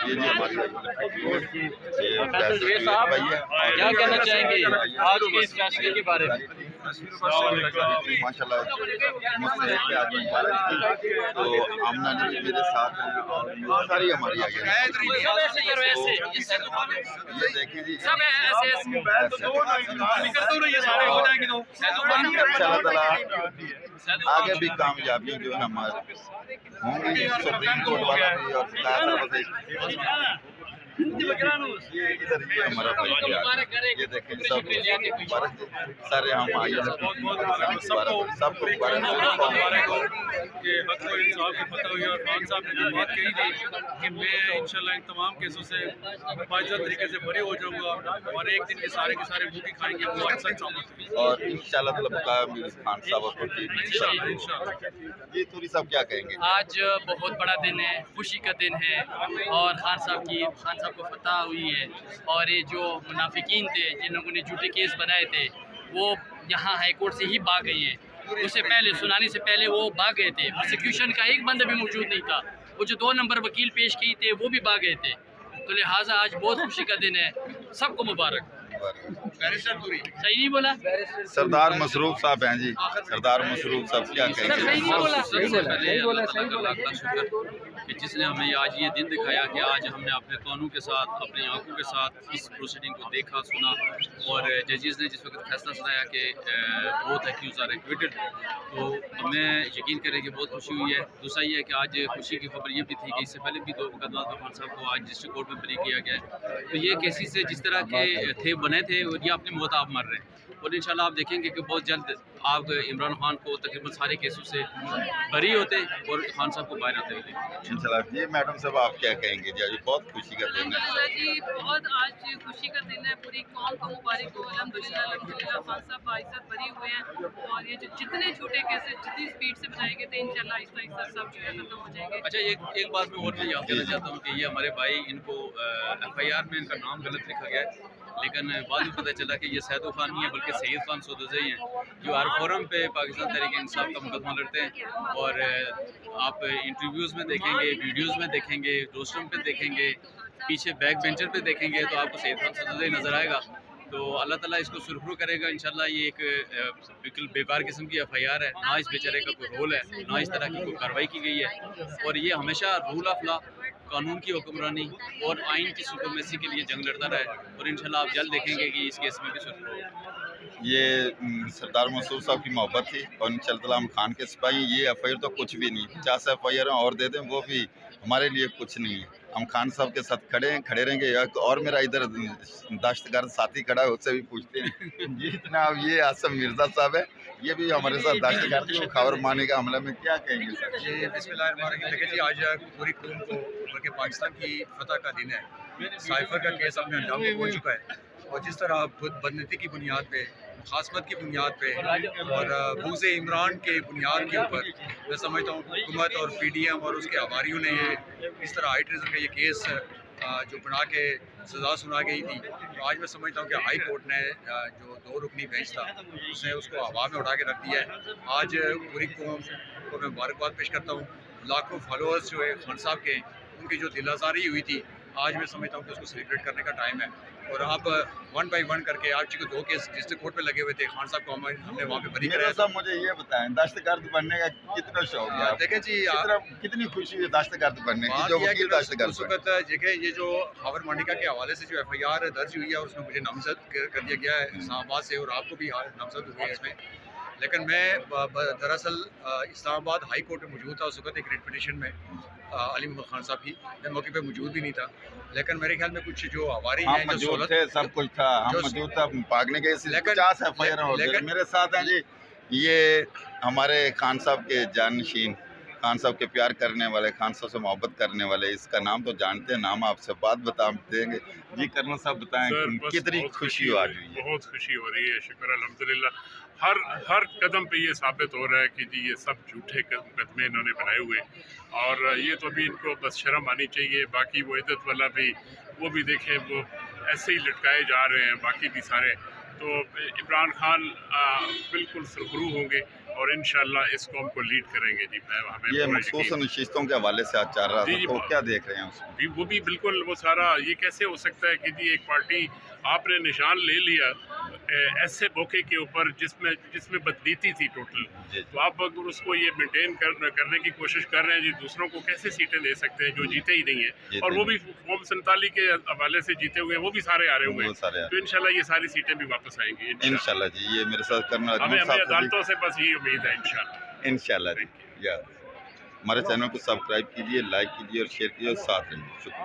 یہ جی ہماری فیصل ریز صاحب کیا کہنا چاہیں گے آج کے اس فیصلے کے بارے میں؟ ماشاء اللہ مجھ سے ایک آدمی تو آمنہ نے میرے ساتھ ہیں اور ساری ہماری آگے یہ دیکھیں جی اللہ تعالیٰ آگے بھی کامیابی جو ہے ہمارے ہوں گی سپریم کورٹ والا بھی اور یہ ادھر یہ ہمارا بھائی یہ دیکھیں سب مبارک سارے ہم آئیے سب کو مبارک کہ حق و انصاف کی فتح ہوئی اور خان صاحب نے جو بات کہی تھی کہ میں انشاءاللہ ان تمام کیسوں سے باجدہ طریقے سے بری ہو جاؤں گا اور ایک دن کے سارے منہ کی کھائیں گے وہ اکثر ثابت ہوئی اور انشاءاللہ تعالیٰ بقایا بھی خان صاحب اور انشاءاللہ جی توری صاحب کیا کہیں گے؟ آج بہت بڑا دن ہے، خوشی کا دن ہے اور خان صاحب کو فتح ہوئی ہے اور یہ جو منافقین تھے جن لوگوں نے جھوٹے کیس بنائے تھے وہ یہاں ہائی کورٹ سے ہی بھاگ گئی ہیں۔ اس سے پہلے سنانے سے پہلے وہ بھاگ گئے تھے، پروسیکیوشن کا ایک بندہ بھی موجود نہیں تھا، وہ جو 2 نمبر وکیل پیش کی تھے وہ بھی بھاگ گئے تھے، تو لہٰذا آج بہت خوشی کا دن ہے، سب کو مبارک۔ صحیح نہیں بولا؟ سردار مسروق صاحب ہیں جی، سردار مسروق صاحب کیا کہیں گے؟ صحیح نہیں بولا؟ سب سے پہلے اللہ تعالیٰ کا لاکھ لاکھ شکر کہ جس نے ہمیں آج یہ دن دکھایا کہ آج ہم نے اپنے قانون کے ساتھ اپنی آنکھوں کے ساتھ اس پروسیڈنگ کو دیکھا سنا اور ججز نے جس وقت فیصلہ سنایا کہ بوتھ ایکیوز آر ایکویٹڈ تو ہمیں یقین کریں کہ بہت خوشی ہوئی ہے۔ دوسرا یہ ہے کہ آج خوشی کی خبر یہ بھی تھی کہ اس سے پہلے بھی 2 مقدمات میں خان صاحب کو آج ڈسٹرکٹ کورٹ میں بری کیا گیا ہے، تو یہ کیسز سے جس طرح کے تھے بنے تھے اور یہ اپنی موت آپ مر رہے ہیں اور انشاءاللہ آپ دیکھیں گے کہ بہت جلد آپ عمران خان کو تقریباً سارے کیسوں سے بری ہوتے اور خان صاحب کو باہر آتے ہوتے انشاءاللہ جی میڈم صاحب آپ کیا کہیں گے؟ جی آج بہت خوشی کا دن ہے جی بہت آج خوشی کا دن ہے، پوری قوم کو مبارک ہو، الحمدللہ خان صاحب باعزت بری ہوئے ہیں اور یہ جو جتنے جھوٹے کیسز جتنی اسپیڈ سے بنائے گئے تھے انشاءاللہ آہستہ آہستہ سب جو ہے ختم ہو جائیں گے۔ اچھا ایک بات میں اور بھی یاد کرنا چاہتا ہوں کہ یہ ہمارے بھائی ان کو FIR میں ان کا نام غلط لکھا گیا ہے لیکن بعد میں پتہ چلا کہ یہ سید خان نہیں ہے بلکہ سید خان سودوزئی ہیں جو ہر فورم پہ پاکستان تحریک انصاف کا مقدمہ لڑتے ہیں اور آپ انٹرویوز میں دیکھیں گے، ویڈیوز میں دیکھیں گے، روسٹرم پہ دیکھیں گے، پیچھے بیک بینچر پہ دیکھیں گے تو آپ کو سید خان سودوزئی نظر آئے گا۔ تو اللہ تعالیٰ اس کو سرخرو کرے گا انشاءاللہ۔ یہ ایک بالکل بیکار قسم کی FIR ہے، نہ اس بیچارے کا کوئی رول ہے، نہ اس طرح کی کوئی کارروائی کی گئی ہے اور یہ ہمیشہ رول آف لا، قانون کی حکمرانی اور آئین کی سپریمیسی کے لیے جنگ لڑتا رہا ہے اور انشاءاللہ آپ جلد دیکھیں گے کہ اس کیس میں بھی سرخرو ہوگا۔ یہ سردار مسروق صاحب کی محبت تھی اور انشاءاللہ ہم خان کے سپاہی یہ FIR تو کچھ بھی نہیں، 50 FIR اور دے دیں وہ بھی ہمارے لیے کچھ نہیں ہے۔ ہم خان صاحب کے ساتھ کھڑے رہیں گے۔ اور میرا ادھر دہشت گرد ساتھی کھڑا ہے اس سے بھی پوچھتے ہیں جی جناب یہ آصم مرزا صاحب ہے، یہ بھی ہمارے ساتھ دہشت گردی کو خاور مانی کا حملہ میں کیا کہیں گے سر؟ جی بسم اللہ الرحمن الرحیم۔ دیکھیں جی آج پوری قوم کو بلکہ پاکستان کی فتح کا دن ہے۔ سائفر کا کیس اپنے انجام کو پہنچ چکا ہے اور جس طرح بدنیتی کی بنیاد پہ، مخاصمت کی بنیاد پہ اور بغض عمران کے بنیاد کے اوپر میں سمجھتا ہوں حکومت اور PDM اور اس کے ہماریوں نے یہ اس طرح ہائی ٹریزن کا یہ کیس جو بنا کے سزا سنا گئی تھی، تو آج میں سمجھتا ہوں کہ ہائی کورٹ نے جو 2 رکنی بینچ تھا اس نے اس کو ہوا میں اٹھا کے رکھ دیا ہے۔ آج پوری قوم کو میں مبارکباد پیش کرتا ہوں۔ لاکھوں فالوورز جو ہے خان صاحب کے، ان کی جو دل آزاری ہوئی تھی آج میں سمجھتا ہوں کہ اس کو سیلیبریٹ کرنے کا ٹائم ہے اور اب 1 بائی 1 کر کے آپ چونکہ 2 کیس ڈسٹرکٹ کورٹ پہ لگے ہوئے تھے، خان صاحب کو ہم نے وہاں پہ بری میرے کرایا۔ صاحب مجھے یہ بتائیں دہشت گرد بننے کا کتنا شوق ہے؟ دیکھیں جی کتنی خوشی ہے دہشت گرد بننے کی بات جو یہ ہے وکیل کہ دہشت گرد اس وقت دیکھیں یہ جو خاور مانڈیکا کے حوالے سے جو FIR درج ہوئی ہے اس میں مجھے نامزد کر دیا گیا ہے اسلام آباد سے اور آپ کو بھی نامزد ہوئے ہیں اس میں، لیکن میں دراصل اسلام آباد ہائی کورٹ میں موجود تھا اس وقت ایک ریٹ پٹیشن میں علی محمد خان صاحب کی، میں موقع پہ موجود بھی نہیں تھا لیکن میرے خیال میں کچھ جو ہواری ہیں جو موجود تھے، سب کچھ تھا، ہم موجود تھا بھاگنے کے 50 FIR ہو گئے۔ میرے ساتھ ہیں جی یہ ہمارے خان صاحب کے جانشین، خان صاحب کے پیار کرنے والے، خان صاحب سے محبت کرنے والے، اس کا نام تو جانتے ہیں، نام آپ سے بات بتا دیں گے جی۔ کرنل صاحب بتائیں کتنی خوشی ہو آج ہوئی ہے؟ بہت خوشی ہو رہی ہے، شکر الحمدللہ۔ ہر قدم پہ یہ ثابت ہو رہا ہے کہ جی یہ سب جھوٹے مقدمے انہوں نے بنائے ہوئے اور یہ تو ابھی ان کو بس شرم آنی چاہیے۔ باقی وہ عزت والا بھی وہ بھی دیکھیں وہ ایسے ہی لٹکائے جا رہے ہیں، باقی بھی سارے۔ تو عمران خان بالکل سرخرو ہوں گے اور انشاءاللہ اس قوم کو لیڈ کریں گے جی. ہمیں یہ پورا مخصوص یقین ہے. نشستوں کے حوالے سے آج چل رہا جی تھا جی تو کیا دیکھ رہے ہیں اس میں؟ جی وہ بھی بالکل وہ سارا یہ کیسے ہو سکتا ہے کہ جی ایک پارٹی آپ نے نشان لے لیا ایسے موقع کے اوپر جس میں بدنیتی تھی ٹوٹل, جی تو آپ اگر اس کو یہ مینٹین کرنے کی کوشش کر رہے ہیں جی دوسروں کو کیسے سیٹیں دے سکتے ہیں جو جیتے ہی نہیں ہیں, اور وہ بھی قوم 47 کے حوالے سے جیتے ہوئے ہیں, وہ بھی سارے آ رہے ہوئے بہت سارے ہیں, تو انشاءاللہ یہ ساری سیٹیں بھی واپس آئیں گی انشاءاللہ جی. یہ میرے ساتھ کرنا ہمیں عدالتوں سے بس یہی امید ہے انشاءاللہ. انشاءاللہ جی. ہمارے چینل کو سبسکرائب کیجیے, لائک کیجیے اور شیئر کیجیے اور ساتھ رہیے. شکریہ.